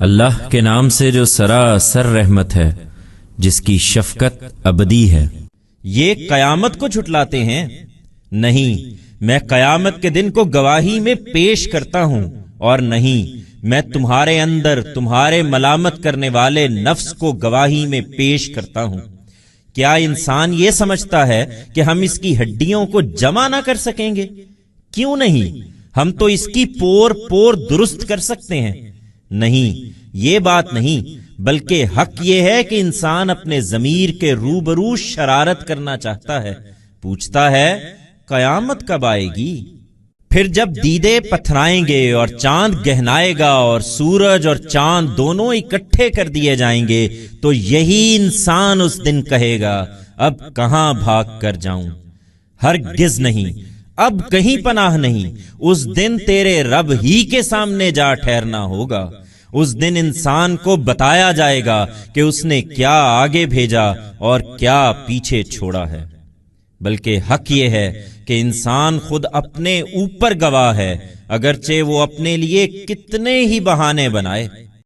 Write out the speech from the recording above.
اللہ کے نام سے جو سراسر رحمت ہے، جس کی شفقت ابدی ہے۔ یہ قیامت کو جھٹلاتے ہیں؟ نہیں، میں قیامت کے دن کو گواہی میں پیش کرتا ہوں، اور نہیں، میں تمہارے اندر تمہارے ملامت کرنے والے نفس کو گواہی میں پیش کرتا ہوں۔ کیا انسان یہ سمجھتا ہے کہ ہم اس کی ہڈیوں کو جمع نہ کر سکیں گے؟ کیوں نہیں، ہم تو اس کی پور پور درست کر سکتے ہیں۔ نہیں، یہ بات نہیں، بلکہ حق یہ ہے کہ انسان اپنے ضمیر کے روبرو شرارت کرنا چاہتا ہے، پوچھتا ہے قیامت کب آئے گی؟ پھر جب دیدے پتھرائیں گے اور چاند گہنائے گا اور سورج اور چاند دونوں اکٹھے کر دیے جائیں گے، تو یہی انسان اس دن کہے گا اب کہاں بھاگ کر جاؤں؟ ہرگز نہیں، اب کہیں پناہ نہیں، اس دن تیرے رب ہی کے سامنے جا ٹھہرنا ہوگا۔ اس دن انسان کو بتایا جائے گا کہ اس نے کیا آگے بھیجا اور کیا پیچھے چھوڑا ہے۔ بلکہ حق یہ ہے کہ انسان خود اپنے اوپر گواہ ہے، اگرچہ وہ اپنے لیے کتنے ہی بہانے بنائے۔